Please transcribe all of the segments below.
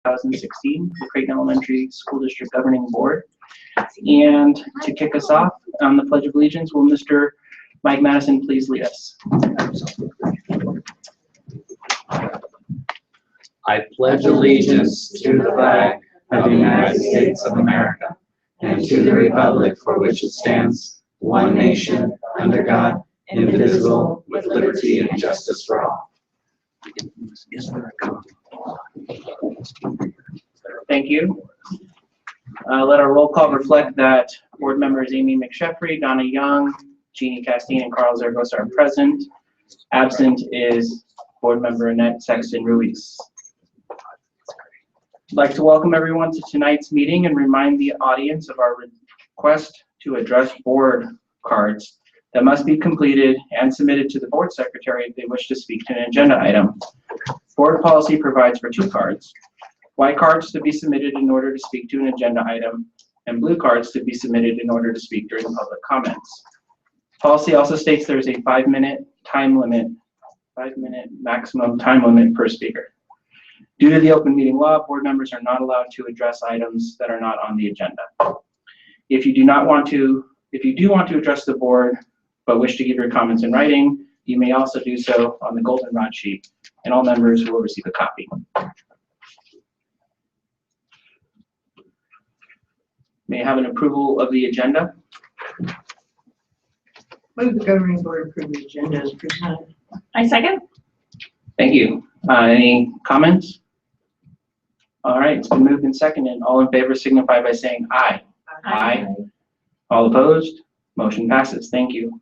2016, the Creighton Elementary School District Governing Board. And to kick us off on the Pledge of Allegiance, will Mr. Mike Madison please lead us? I pledge allegiance to the flag of the United States of America and to the republic for which it stands, one nation, under God, indivisible, with liberty and justice for all. Thank you. Let our roll call reflect that board members Amy McSheffrey, Donna Young, Jeannie Castine, and Carl Zergos are present. Absent is board member Annette Sexton-Ruiz. I'd like to welcome everyone to tonight's meeting and remind the audience of our request to address board cards that must be completed and submitted to the board secretary if they wish to speak to an agenda item. Board policy provides for 2 cards: white cards to be submitted in order to speak to an agenda item, and blue cards to be submitted in order to speak during public comments. Policy also states there's a 5-minute maximum time limit per speaker. Due to the open meeting law, board members are not allowed to address items that are not on the agenda. If you do want to address the board but wish to give your comments in writing, you may also do so on the goldenrod sheet, and all members will receive a copy. May I have an approval of the agenda? Move the governing board approve the agenda as presented. I second. Thank you. Any comments? All right, it's been moved and seconded. All in favor signify by saying aye. Aye. All opposed? Motion passes. Thank you.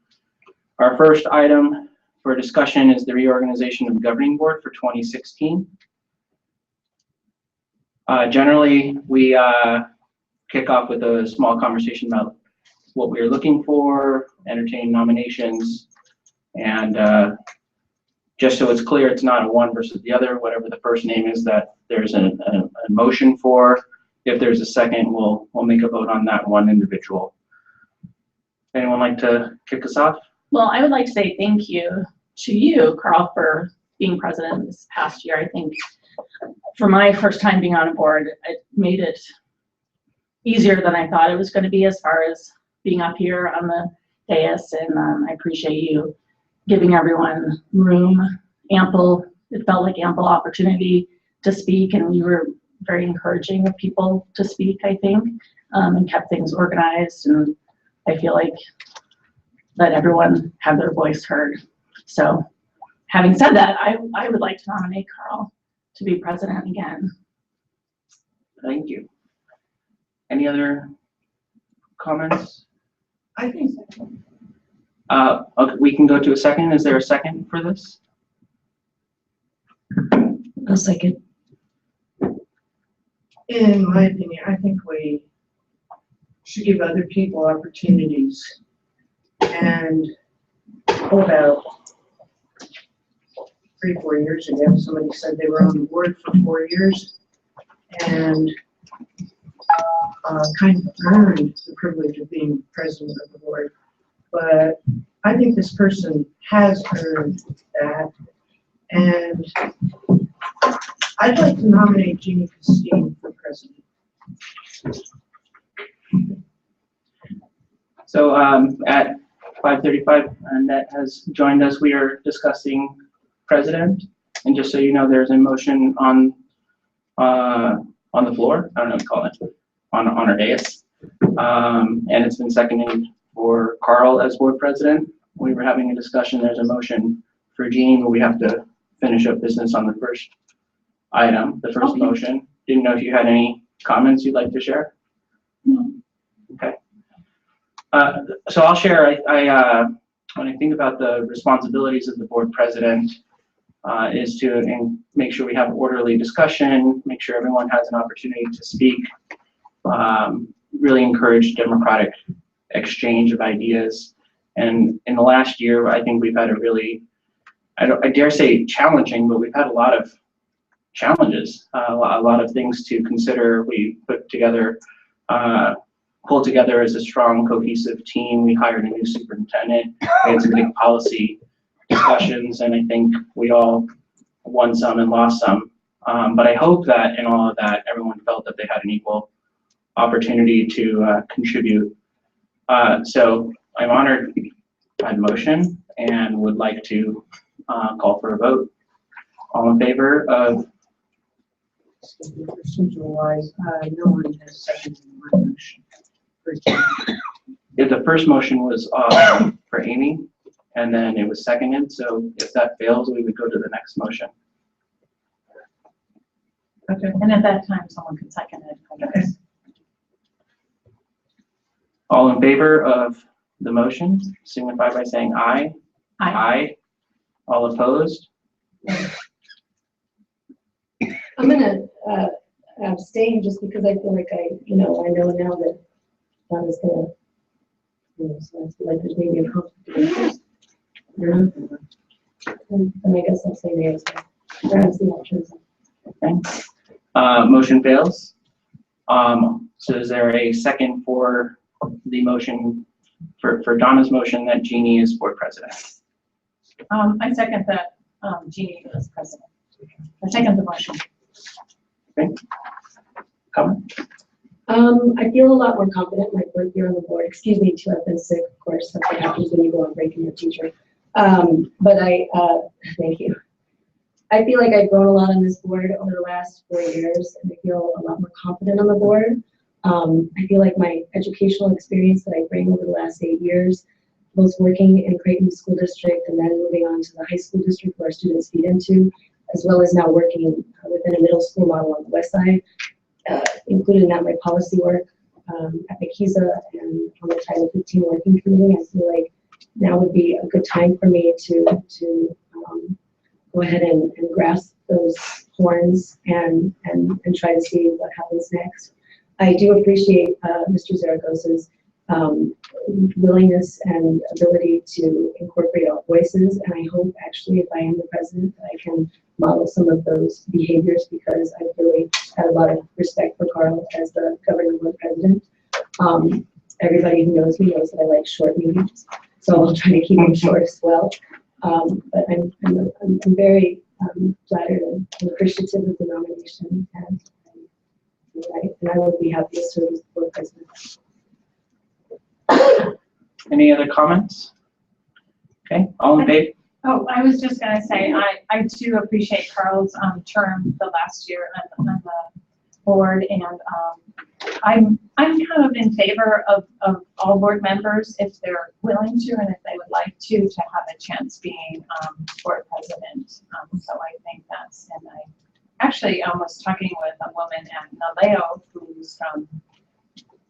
Our first item for discussion is the reorganization of the governing board for 2016. Generally, we kick off with a small conversation about what we're looking for, entertain nominations, and just so it's clear, it's not a one versus the other. Whatever the first name is that there's a motion for. If there's a second, we'll make a vote on that one individual. Anyone like to kick us off? Well, I would like to say thank you to you, Carl, for being president this past year. I think for my first time being on a board, it made it easier than I thought it was going to be as far as being up here on the dais, and I appreciate you giving everyone room, it felt like ample opportunity to speak, and you were very encouraging of people to speak, I think, and kept things organized, and I feel like let everyone have their voice heard. So having said that, I would like to nominate Carl to be president again. Thank you. Any other comments? I think so. Okay, we can go to a second. Is there a second for this? A second. In my opinion, I think we should give other people opportunities. And about 3-4 years ago, somebody said they were on the board for 4 years and kind of earned the privilege of being president of the board. But I think this person has earned that, and I'd like to nominate Jeannie Castine for president. So at 5:35, Annette has joined us. We are discussing president, and just so you know, there's a motion on the floor. I don't know what to call it, on our dais, and it's been seconded for Carl as board president. We were having a discussion. There's a motion for Jean, but we have to finish up business on the first item, the first motion. Didn't know if you had any comments you'd like to share? No. Okay. So I'll share. When I think about the responsibilities of the board president, is to make sure we have orderly discussion, make sure everyone has an opportunity to speak, really encourage democratic exchange of ideas. And in the last year, I think we've had a really, I dare say challenging, but we've had a lot of challenges, a lot of things to consider. We pulled together as a strong, cohesive team. We hired a new superintendent. We had some big policy discussions, and I think we all won some and lost some. But I hope that in all of that, everyone felt that they had an equal opportunity to contribute. So I'm honored by the motion and would like to call for a vote. All in favor of? Procedural-wise, no one has seconded my motion. If the first motion was for Amy, and then it was seconded, so if that fails, we would go to the next motion. Okay. And at that time, someone could second it. I guess. All in favor of the motion, signify by saying aye. Aye. Aye. All opposed? I'm gonna abstain just because I feel like I know now that Don is gonna, so I feel like there's maybe a conflict of interest. And I guess I'll say nay as well. Or I'll see how it turns out. Okay. Motion fails. So is there a second for the motion, for Donna's motion that Jeannie is board president? I second that Jeannie is president. I second the motion. Okay. Comment? I feel a lot more confident in my fourth year on the board. Excuse me too, I've been sick, of course. That's what happens when you go on break and you're a teacher. But thank you. I feel like I've grown a lot on this board over the last 4 years, and I feel a lot more confident on the board. I feel like my educational experience that I bring over the last 8 years, both working in Creighton School District and then moving on to the high school district where our students feed into, as well as now working within a middle school model on the west side, including that my policy work at McKeesa and on the Title 15 working committee. I feel like now would be a good time for me to go ahead and grasp those horns and try to see what happens next. I do appreciate Mr. Zaragoza's willingness and ability to incorporate all voices, and I hope actually if I am the president that I can model some of those behaviors, because I really had a lot of respect for Carl as the governing board president. Everybody who knows me knows that I like short meetings, so I'll try to keep them short as well. But I'm very flattered and appreciative of the nomination, and I would be happy to serve as the board president. Any other comments? Okay, all in favor? Oh, I was just gonna say, I do appreciate Carl's term the last year on the board, and I'm kind of in favor of all board members if they're willing to and if they would like to have a chance being board president. So I think that's, and I actually was talking with a woman at Naleo who's from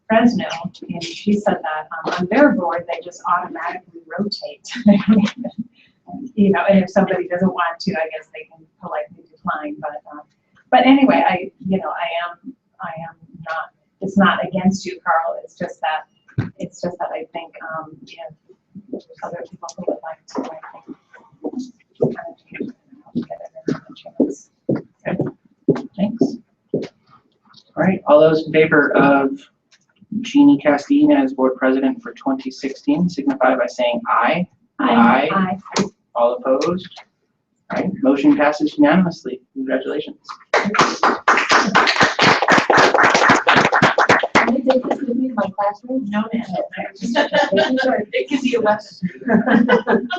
Fresno, and she said that on their board they just automatically rotate. And if somebody doesn't want to, I guess they can politely decline. But anyway, I am not. It's not against you, Carl. It's just that I think there's other people who would like to. I think get another chance. Okay. Thanks. All right, all those in favor of Jeannie Castine as board president for 2016 signify by saying aye. Aye. All opposed? All right, motion passes unanimously. Congratulations. Can I take this with me to my classroom? No, ma'am. It could be a weapon.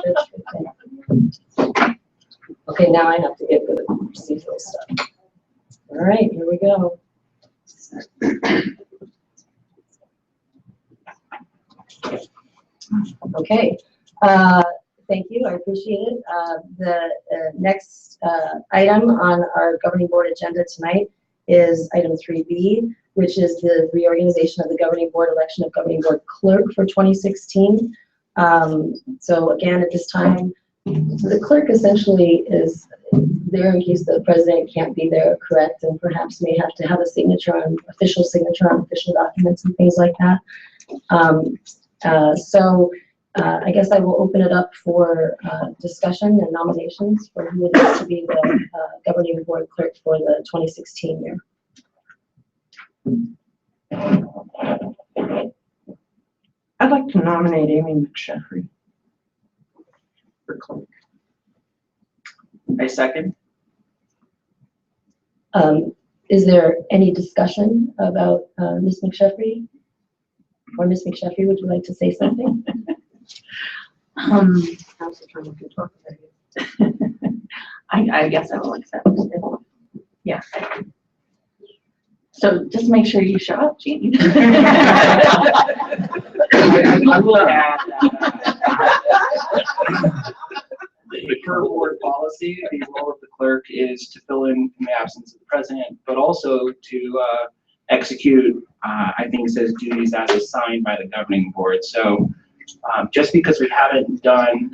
Okay, now I have to get good at procedural stuff. All right, here we go. Okay, thank you, I appreciate it. The next item on our governing board agenda tonight is item 3B, which is the reorganization of the governing board, election of governing board clerk for 2016. So again, at this time, the clerk essentially is there in case the president can't be there, correct, and perhaps may have to have a signature on official documents and things like that. I guess I will open it up for discussion and nominations for who would like to be the governing board clerk for the 2016 year. I'd like to nominate Amy McSheffrey for clerk. I second. Is there any discussion about Ms. McSheffrey? Or Ms. McSheffrey, would you like to say something? Council Chairman can talk about it. I guess I will accept it. Yeah. So just make sure you show up, Jeannie. I will add that the per board policy, the role of the clerk is to fill in the absence of the president, but also to execute, I think it says duties as assigned by the governing board. So just because we haven't done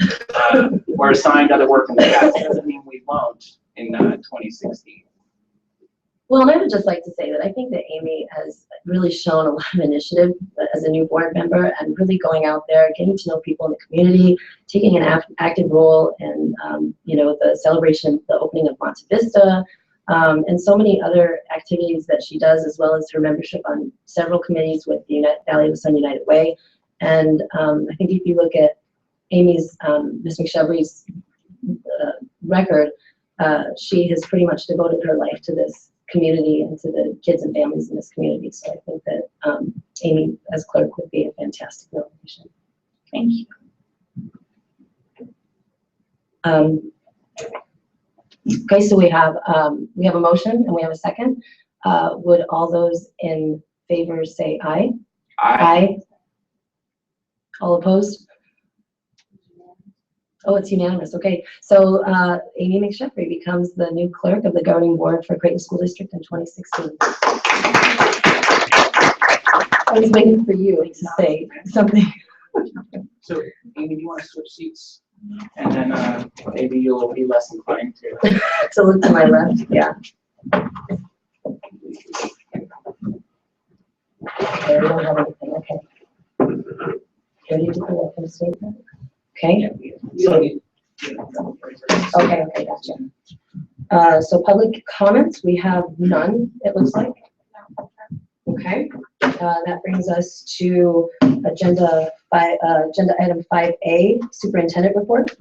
or assigned other work in the past doesn't mean we won't in 2016. Well, and I would just like to say that I think that Amy has really shown a lot of initiative as a new board member and really going out there, getting to know people in the community, taking an active role in, the celebration, the opening of Monte Vista, and so many other activities that she does, as well as her membership on several committees with the Valley of the Sun United Way. And I think if you look at Amy's, Ms. McSheffrey's record, she has pretty much devoted her life to this community and to the kids and families in this community. So I think that Amy as clerk would be a fantastic nomination. Thank you. Okay, so we have a motion and we have a second. Would all those in favor say aye? Aye. All opposed? Oh, it's unanimous. Okay, so Amy McSheffrey becomes the new clerk of the governing board for Creighton School District in 2016. I was waiting for you to say something. So, Amy, do you want to switch seats? And then maybe you'll be less inclined to. So look to my left, yeah. Okay, we don't have anything, okay. Ready to go up and statement? Okay. Okay, gotcha. So public comments, we have none, it looks like. Okay, that brings us to agenda item 5A, superintendent report.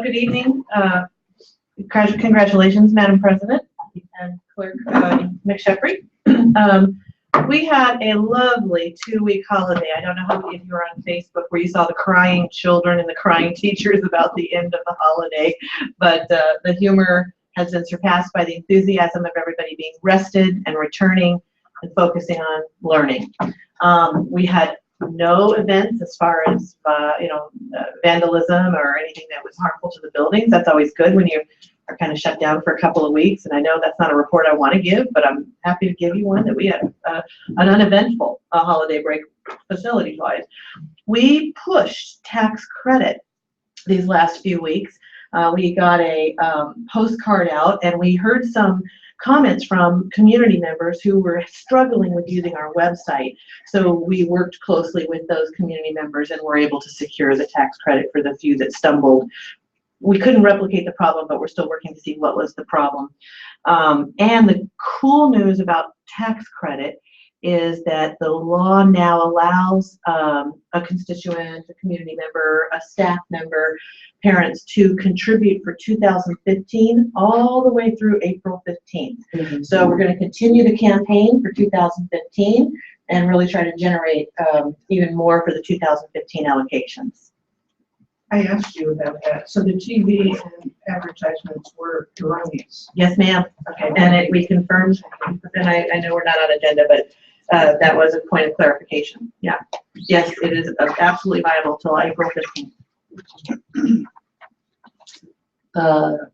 Good evening. Congratulations, Madam President and Clerk McSheffrey. We had a lovely 2-week holiday. I don't know how many of you are on Facebook where you saw the crying children and the crying teachers about the end of the holiday, but the humor has been surpassed by the enthusiasm of everybody being rested and returning and focusing on learning. We had no events as far as vandalism or anything that was harmful to the buildings. That's always good when you are kind of shut down for a couple of weeks. And I know that's not a report I want to give, but I'm happy to give you one that we had an uneventful holiday break facility-wise. We pushed tax credit these last few weeks. We got a postcard out, and we heard some comments from community members who were struggling with using our website. So we worked closely with those community members and were able to secure the tax credit for the few that stumbled. We couldn't replicate the problem, but we're still working to see what was the problem. And the cool news about tax credit is that the law now allows a constituent, a community member, a staff member, parents to contribute for 2015 all the way through April 15th. Mm-hmm. So we're going to continue the campaign for 2015 and really try to generate even more for the 2015 allocations. I asked you about that. So the TV and advertisements were erroneous. Yes, ma'am. Okay. And we confirmed, and I know we're not on agenda, but that was a point of clarification. Yeah. Yes, it is absolutely viable till April 15th.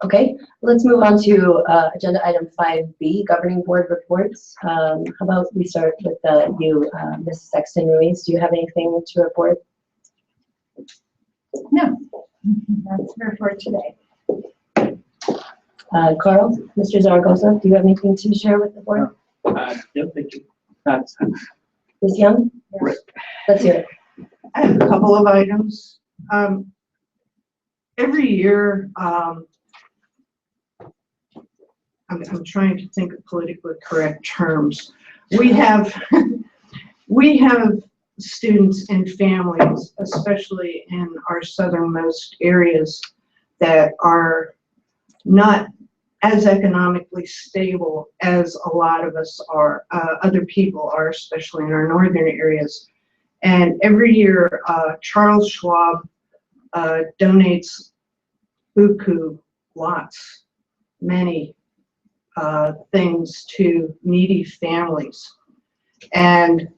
Okay, let's move on to agenda item 5B, governing board reports. How about we start with you, Ms. Sexton Ruiz. Do you have anything to report? No, that's her report today. Carl, Mr. Zaragoza, do you have anything to share with the board? No, thank you. That's Ms. Young? Right. Let's hear it. I have a couple of items. Every year, I'm trying to think of politically correct terms. We have students and families, especially in our southernmost areas, that are not as economically stable as a lot of us are, other people are, especially in our northern areas. And every year, Charles Schwab donates buku, lots, many things to needy families. And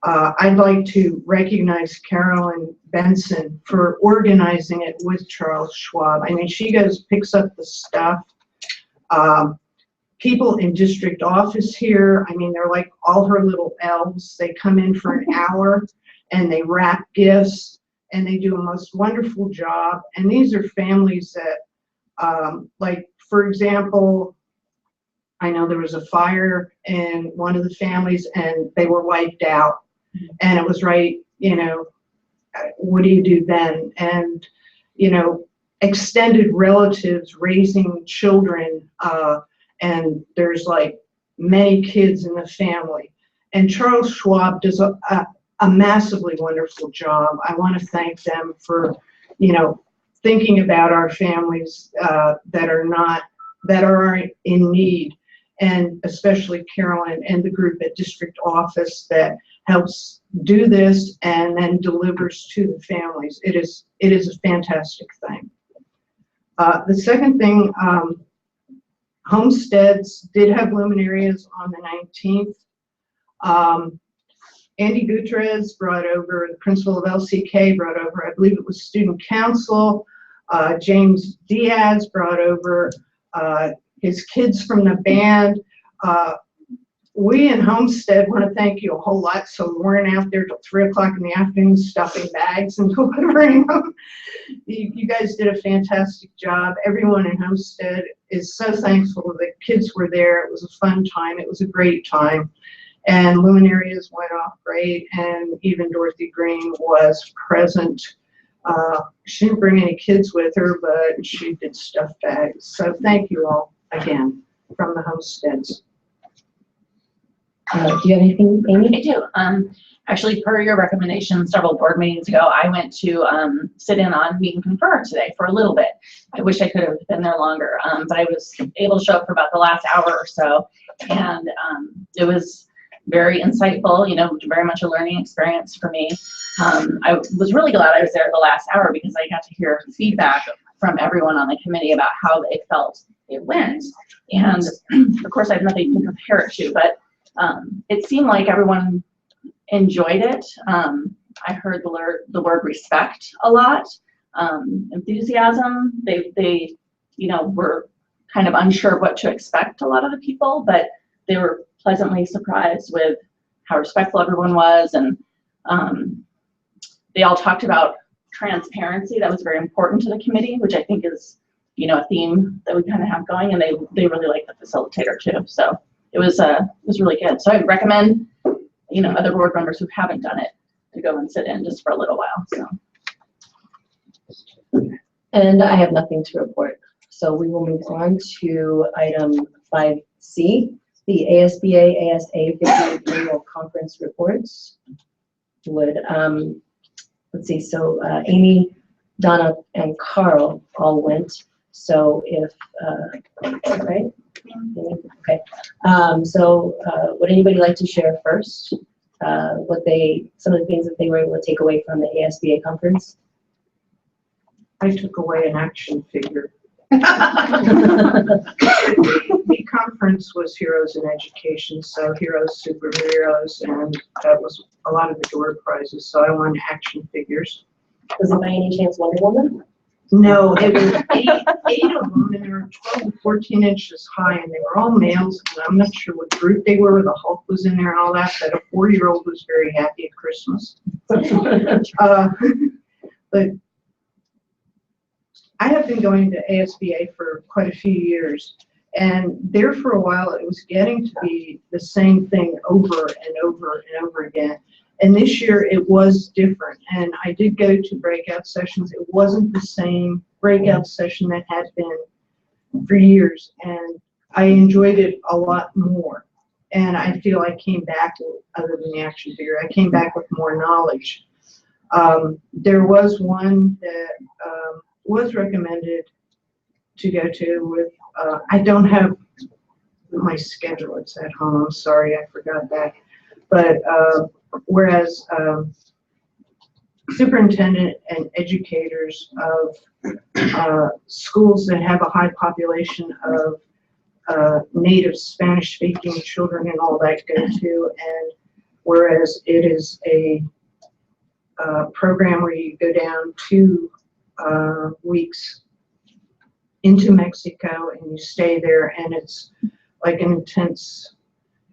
I'd like to recognize Carolyn Benson for organizing it with Charles Schwab. I mean, she goes, picks up the stuff. People in district office here, I mean, they're like all her little elves. They come in for an hour and they wrap gifts and they do a most wonderful job. And these are families that, like, for example, I know there was a fire in one of the families and they were wiped out. And it was right, you know, what do you do then? And, you know, extended relatives raising children, and there's like many kids in the family. And Charles Schwab does a massively wonderful job. I want to thank them for, you know, thinking about our families that are in need, and especially Carolyn and the group at district office that helps do this and then delivers to the families. It is a fantastic thing. The second thing, homesteads did have luminarias on the 19th. Andy Gutierrez brought over, the principal of LCK brought over, I believe it was student council. James Diaz brought over his kids from the band. We in Homestead want to thank you a whole lot, so we weren't out there till 3 o'clock in the afternoon stuffing bags and delivering them. You guys did a fantastic job. Everyone in Homestead is so thankful the kids were there. It was a fun time. It was a great time. And luminarias went off great, and even Dorothy Green was present. She didn't bring any kids with her, but she did stuffed bags. So thank you all again from the Homesteads. Do you have anything, Amy? I do. Actually, per your recommendation several board meetings ago, I went to sit in on Meet and Confer today for a little bit. I wish I could have been there longer, but I was able to show up for about the last hour or so, and it was very insightful, you know, very much a learning experience for me. I was really glad I was there the last hour because I got to hear feedback from everyone on the committee about how they felt it went. And of course, I have nothing to compare it to, but it seemed like everyone enjoyed it. I heard the word respect a lot, enthusiasm. They, you know, were kind of unsure of what to expect, a lot of the people, but they were pleasantly surprised with how respectful everyone was. And they all talked about transparency. That was very important to the committee, which I think is, you know, a theme that we kind of have going, and they really like the facilitator too. So it was really good. So I would recommend, you know, other board members who haven't done it to go and sit in just for a little while. So. And I have nothing to report. So we will move on to item 5C, the ASBA ASA 58th Annual Conference Reports. Let's see, so Amy, Donna, and Carl all went. So if, right? Okay. Would anybody like to share first some of the things that they were able to take away from the ASBA conference? I took away an action figure. The conference was Heroes in Education, so heroes, superheroes, and that was a lot of the door prizes. So I won action figures. Was it by any chance Wonder Woman? No, it was eight of them, and they were 12 and 14 inches high, and they were all males. And I'm not sure what group they were. The Hulk was in there and all that. But a 4-year-old was very happy at Christmas. But I have been going to ASBA for quite a few years, and there for a while it was getting to be the same thing over and over and over again. And this year it was different, and I did go to breakout sessions. It wasn't the same breakout session that had been for years, and I enjoyed it a lot more. And I feel I came back, other than the action figure, I came back with more knowledge. There was one that was recommended to go to with I don't have my schedule, it's at home, I'm sorry, I forgot that. But whereas superintendent and educators of schools that have a high population of native Spanish-speaking children and all that go to, and whereas it is a program where you go down 2 weeks into Mexico and you stay there, and it's like an intense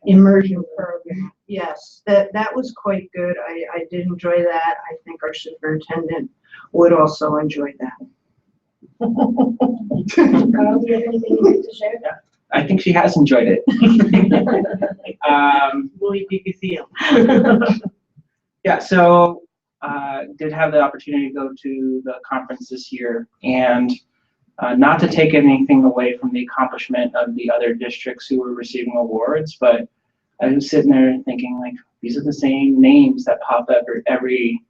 immersion program. Yes, that was quite good. I did enjoy that. I think our superintendent would also enjoy that. Carl, do you have anything you'd like to share? I think she has enjoyed it. Willie PPCL. Yeah, so did have the opportunity to go to the conference this year, and not to take anything away from the accomplishment of the other districts who were receiving awards, but I was sitting there thinking, like, these are the same names that pop up every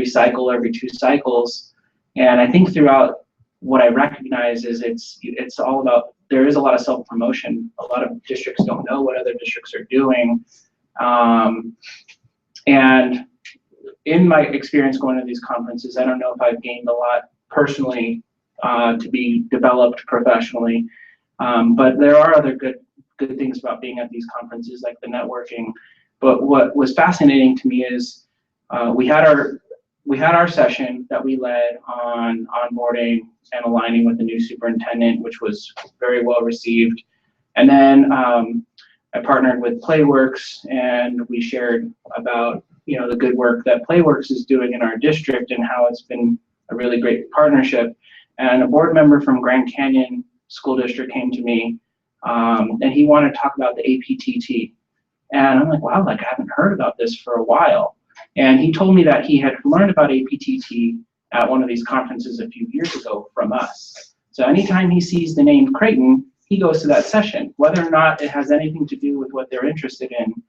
cycle, every 2 cycles. And I think throughout what I recognize is it's all about, there is a lot of self-promotion. A lot of districts don't know what other districts are doing. And in my experience going to these conferences, I don't know if I've gained a lot personally to be developed professionally, but there are other good things about being at these conferences, like the networking. But what was fascinating to me is we had our session that we led on onboarding and aligning with the new superintendent, which was very well received. And then I partnered with Playworks, and we shared about the good work that Playworks is doing in our district and how it's been a really great partnership. And a board member from Grand Canyon School District came to me, and he wanted to talk about the APTT. And I'm like, wow, like I haven't heard about this for a while. And he told me that he had learned about APTT at one of these conferences a few years ago from us. So anytime he sees the name Creighton, he goes to that session, whether or not it has anything to do with what they're interested in.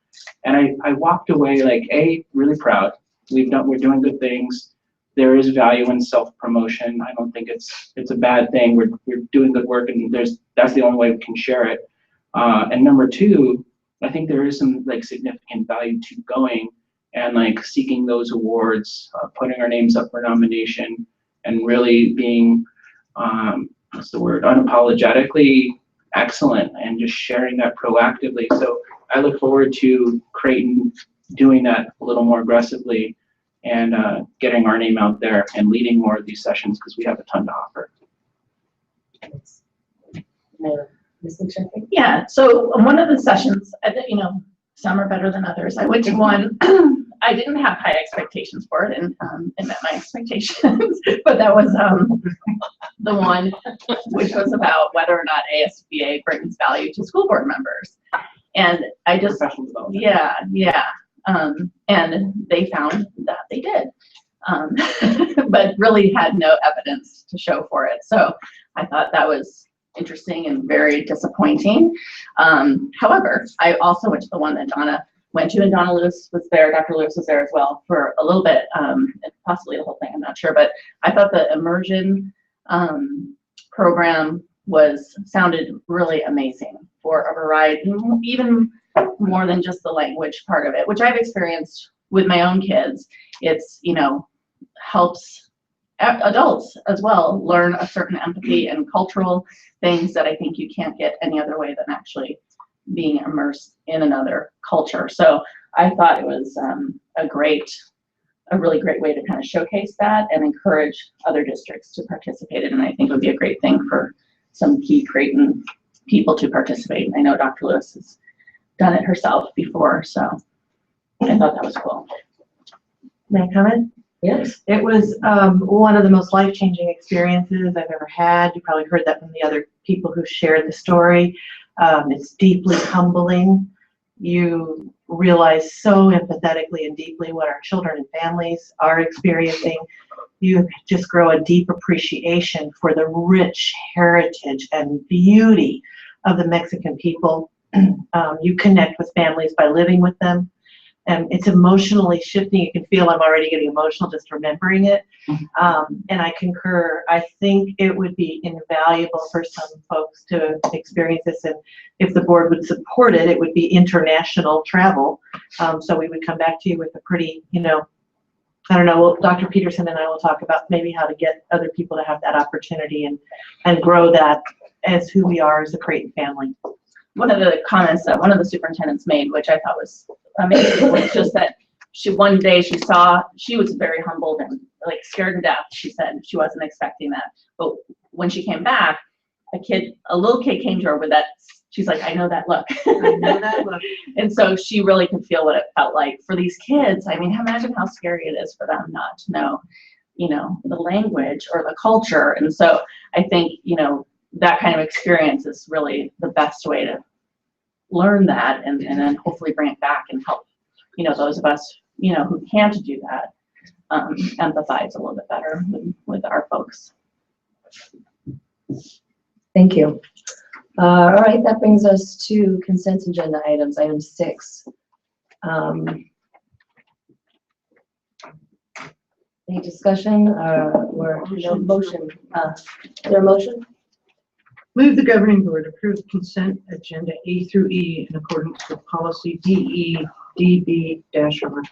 And I walked away like, really proud. We're doing good things. There is value in self-promotion. I don't think it's a bad thing. We're doing good work, and that's the only way we can share it. And number 2, I think there is some like significant value to going and like seeking those awards, putting our names up for nomination, and really being unapologetically excellent, and just sharing that proactively. So I look forward to Creighton doing that a little more aggressively, and getting our name out there and leading more of these sessions, because we have a ton to offer. Yeah, so one of the sessions, some are better than others. I went to one, I didn't have high expectations for it, and it met my expectations, but that was the one which was about whether or not ASBA brings value to school board members. And I just, Professional development. yeah. And they found that they did, but really had no evidence to show for it. So I thought that was interesting and very disappointing. However, I also went to the one that Donna went to, and Donna Lewis was there, Dr. Lewis was there as well for a little bit, possibly the whole thing, I'm not sure, but I thought the immersion program sounded really amazing for a variety, even more than just the language part of it, which I've experienced with my own kids. It's, helps adults as well learn a certain empathy and cultural things that I think you can't get any other way than actually being immersed in another culture. So I thought it was a really great way to kind of showcase that and encourage other districts to participate in. And I think it would be a great thing for some key Creighton people to participate. I know Dr. Lewis has done it herself before, so I thought that was cool. May I comment? Yes. It was one of the most life-changing experiences I've ever had. You probably heard that from the other people who shared the story. It's deeply humbling. You realize so empathetically and deeply what our children and families are experiencing. You just grow a deep appreciation for the rich heritage and beauty of the Mexican people. You connect with families by living with them and it's emotionally shifting. You can feel I'm already getting emotional just remembering it. And I concur. I think it would be invaluable for some folks to experience this, and if the board would support it, it would be international travel. So we would come back to you with a pretty, I don't know, well, Dr. Peterson and I will talk about maybe how to get other people to have that opportunity and grow that as who we are as a Creighton family. One of the comments that one of the superintendents made, which I thought was amazing, was just that one day she was very humbled and like scared to death. She said she wasn't expecting that. But when she came back, a little kid came to her with that. She's like, I know that look. I know that look. And so she really could feel what it felt like for these kids. I mean, imagine how scary it is for them not to know, the language or the culture. And so I think, that kind of experience is really the best way to learn that and then hopefully bring it back and help, those of us, who can't do that, empathize a little bit better with our folks. Thank you. All right, that brings us to consent agenda items, item 6. Any discussion or no motion? Is there a motion? Move the governing board approve consent agenda A through E in accordance with policy DE/DB-1.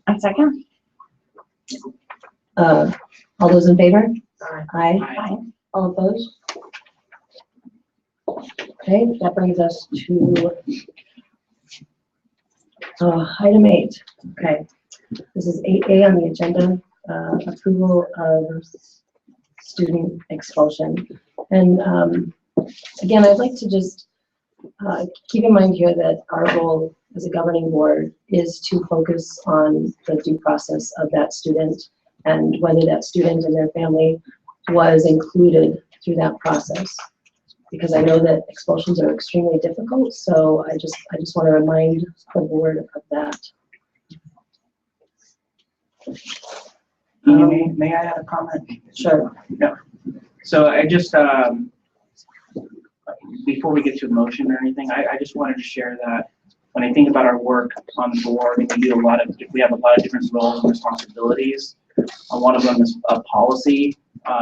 A second? All those in favor? Aye. Aye. All opposed? Okay, that brings us to item 8. Okay, this is 8A on the agenda, approval of student expulsion. And again, I'd like to just keep in mind here that our goal as a governing board is to focus on the due process of that student and whether that student and their family was included through that process. Because I know that expulsions are extremely difficult, so I just want to remind the board of that. May I add a comment? Sure. Yeah. So I just, before we get to a motion or anything, I just wanted to share that when I think about our work on the board, we have a lot of different roles and responsibilities. One of them is policy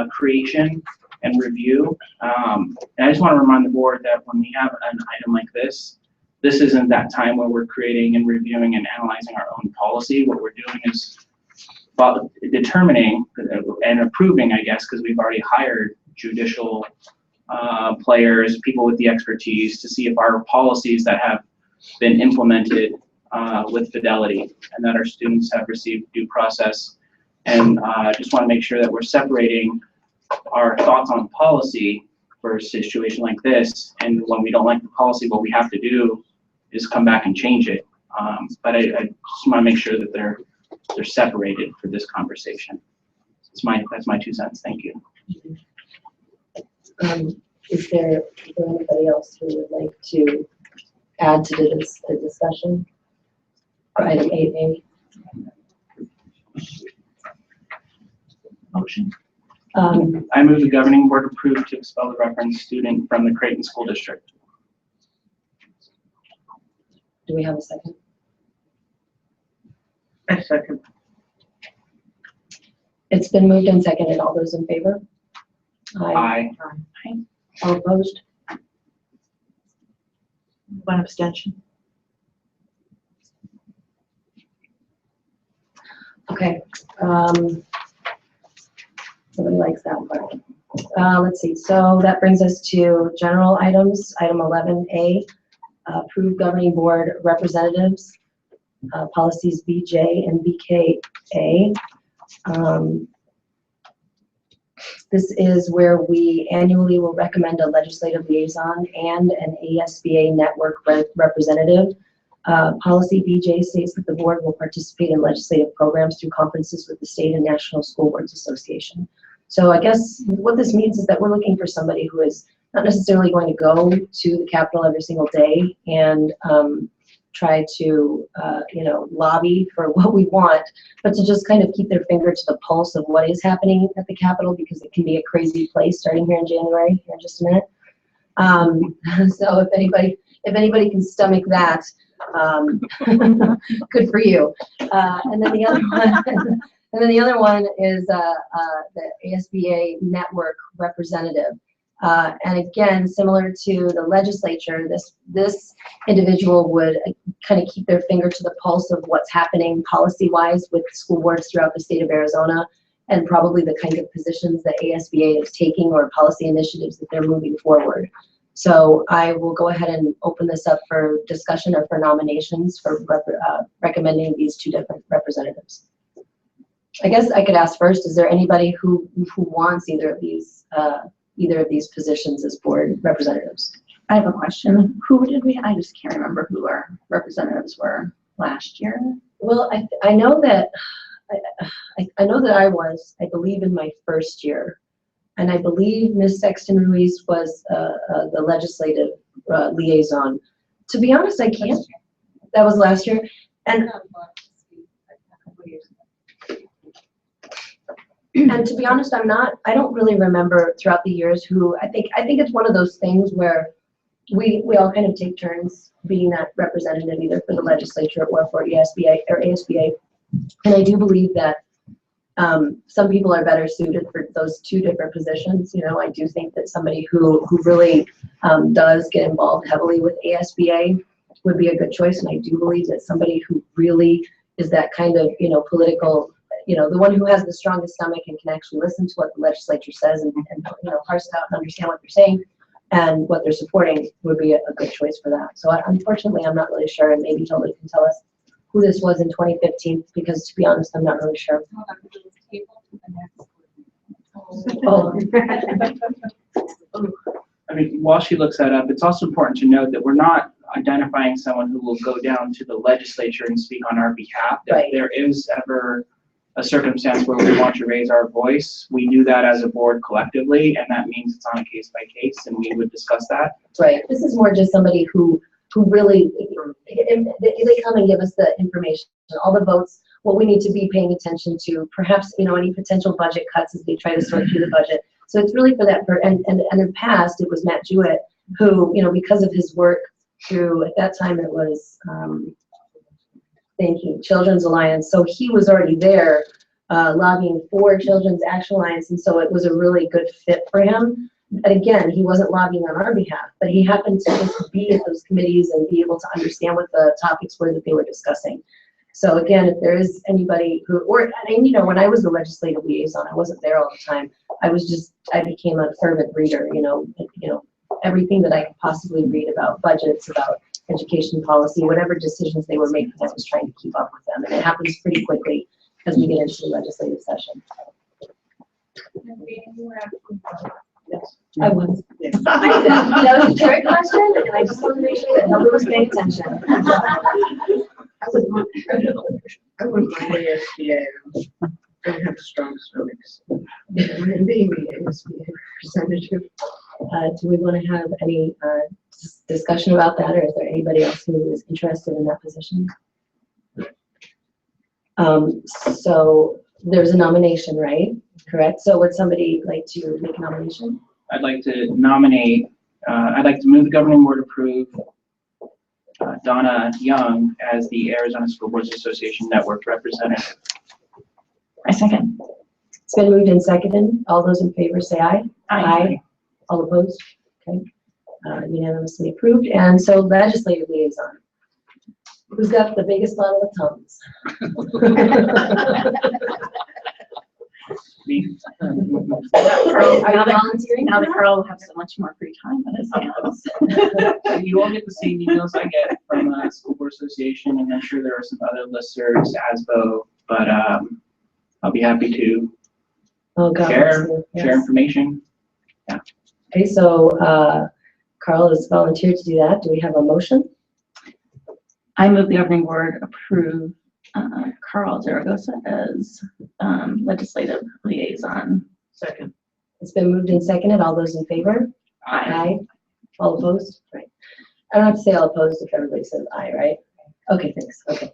creation and review. And I just want to remind the board that when we have an item like this isn't that time where we're creating and reviewing and analyzing our own policy. What we're doing is determining and approving, I guess, because we've already hired judicial players, people with the expertise to see if our policies that have been implemented with fidelity and that our students have received due process. And I just want to make sure that we're separating our thoughts on policy for a situation like this. And when we don't like the policy, what we have to do is come back and change it. But I just want to make sure that they're separated for this conversation. That's my 2 cents. Thank you. Is there anybody else who would like to add to the discussion for item 8A? Motion. I move the governing board approve to expel the reference student from the Creighton School District. Do we have a second? I second. It's been moved and seconded. All those in favor? Aye. All opposed? One abstention. Okay. Somebody likes that part. Let's see. So that brings us to general items. Item 11A, approve governing board representatives, policies BJ and BKA. This is where we annually will recommend a legislative liaison and an ASBA network representative. Policy BJ states that the board will participate in legislative programs through conferences with the State and National School Boards Association. So I guess what this means is that we're looking for somebody who is not necessarily going to go to the Capitol every single day and try to, lobby for what we want, but to just kind of keep their finger to the pulse of what is happening at the Capitol, because it can be a crazy place starting here in January, here in just a minute. So if anybody can stomach that, Good for you. And then the other one, is the ASBA network representative. And again, similar to the legislature, this individual would kind of keep their finger to the pulse of what's happening policy-wise with school boards throughout the state of Arizona, and probably the kind of positions that ASBA is taking or policy initiatives that they're moving forward. So I will go ahead and open this up for discussion or for nominations for recommending these two different representatives. I guess I could ask first, is there anybody who wants either of these positions as board representatives? I have a question. Who did we, I just can't remember who our representatives were last year. Well, I know that I know that I was, I believe, in my first year, and I believe Ms. Sexton Ruiz was the legislative liaison. To be honest, I can't. That was last year, and to be honest, I don't really remember throughout the years who. I think it's one of those things where we all kind of take turns being that representative, either for the legislature or for ASBA. And I do believe that some people are better suited for those two different positions. You know, I do think that somebody who really does get involved heavily with ASBA would be a good choice. And I do believe that somebody who really is that kind of, political, the one who has the strongest stomach and can actually listen to what the legislature says and parse it out and understand what they're saying and what they're supporting would be a good choice for that. So unfortunately, I'm not really sure, and maybe Tilda can tell us who this was in 2015, because to be honest, I'm not really sure. Oh. I mean, while she looks that up, it's also important to note that we're not identifying someone who will go down to the legislature and speak on our behalf. If Right. there is ever a circumstance where we want to raise our voice, we do that as a board collectively, and that means it's on a case by case, and we would discuss that. Right. This is more just somebody who really, they come and give us the information, all the votes, what we need to be paying attention to, perhaps, any potential budget cuts as they try to sort through the budget. So it's really for that, and in the past, it was Matt Jewett, who, because of his work through, at that time, it was, thank you, Children's Alliance. So he was already there lobbying for Children's Action Alliance, and so it was a really good fit for him. And again, he wasn't lobbying on our behalf, but he happened to just be at those committees and be able to understand what the topics were that they were discussing. So again, if there is anybody who, when I was the legislative liaison, I wasn't there all the time. I became a fervent reader, everything that I could possibly read about budgets, about education policy, whatever decisions they were making, I was trying to keep up with them. And it happens pretty quickly as we get into the legislative session. Yes. I was. That was a trick question, and I just wanted to make sure that nobody was paying attention. I wouldn't mind ASBA. I have the strongest feelings. Being the ASBA representative. Do we want to have any discussion about that, or is there anybody else who is interested in that position? So there's a nomination, right? Correct. So would somebody like to make a nomination? I'd like to nominate, I'd like to move the governing board approve Donna Young as the Arizona School Boards Association Network representative. I second. It's been moved and seconded. All those in favor say aye. Aye. All opposed? Okay. Unanimously approved. And so legislative liaison. Who's got the biggest bottle of Tums? Me. Are you volunteering? Now that Carl will have so much more free time on his hands. You all get the same emails I get from the School Board Association, and I'm sure there are some other listservs, ASBO, but I'll be happy to Oh, God. share Yes. information. Okay, so Carl has volunteered to do that. Do we have a motion? I move the governing board approve Carl Zaragoza as legislative liaison. Second. It's been moved and seconded. All those in favor? Aye. All opposed? Right. I don't have to say all opposed if everybody says aye, right? Okay, thanks. Okay.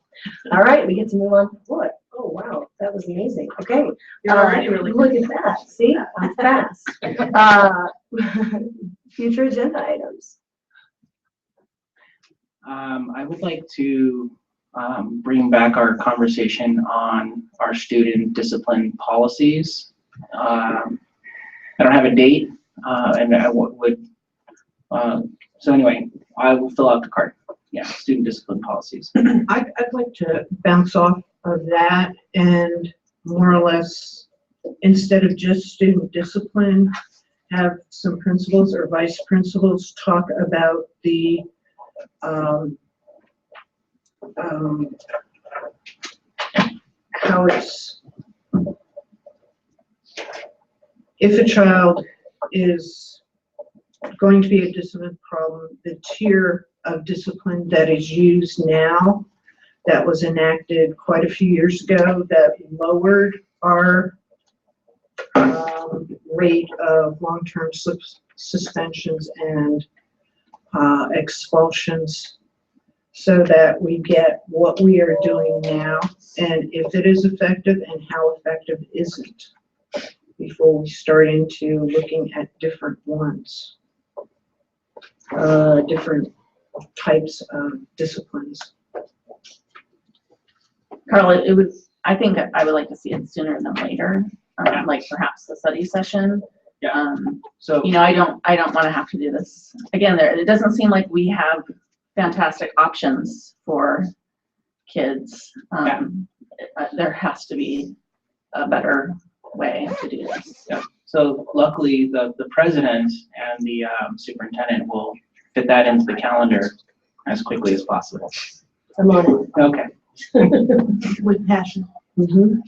All right, we get to move on to what? Oh, wow, that was amazing. Okay. You're already really look at that. See, I'm fast. Future agenda items. I would like to bring back our conversation on our student discipline policies. I don't have a date, and I would, so anyway, I will fill out the card. Yeah, student discipline policies. I'd like to bounce off of that and more or less, instead of just student discipline, have some principals or vice principals talk about the how it's, if a child is going to be a discipline problem, the tier of discipline that is used now, that was enacted quite a few years ago, that lowered our rate of long-term suspensions and expulsions, so that we get what we are doing now, and if it is effective and how effective is it, before we start into looking at different ones, different types of disciplines. Carla, I think I would like to see it sooner than later, like perhaps the study session. Yeah. So You know, I don't want to have to do this again. It doesn't seem like we have fantastic options for kids. There has to be a better way to do this. yeah. So luckily, the president and the superintendent will fit that into the calendar as quickly as possible. I'm on Okay. it. With passion. Mhm.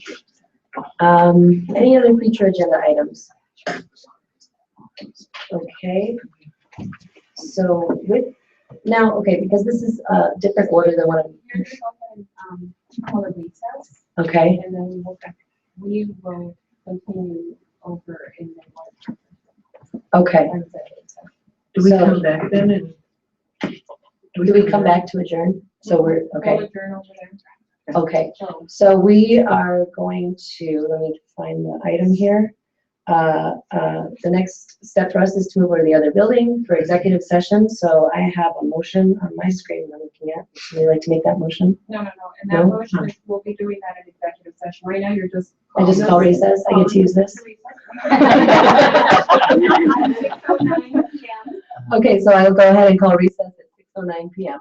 Any other future agenda items? Okay. So okay, because this is a different order than what I'm. You're gonna go ahead and, call a recess, Okay, and then we will continue over in the okay. Do we So- come back then and? Do we come back to adjourn? So we're, okay, Call adjourn over there. okay. So we are going to, let me find the item here. The next step for us is to move over to the other building for executive session. So I have a motion on my screen I'm looking at. Would you like to make that motion? No, and No? that motion, we'll be doing that in executive session. Right now, you're just. I just call recess. I get to use this. Okay, so I'll go ahead and call recess at 6:09 PM.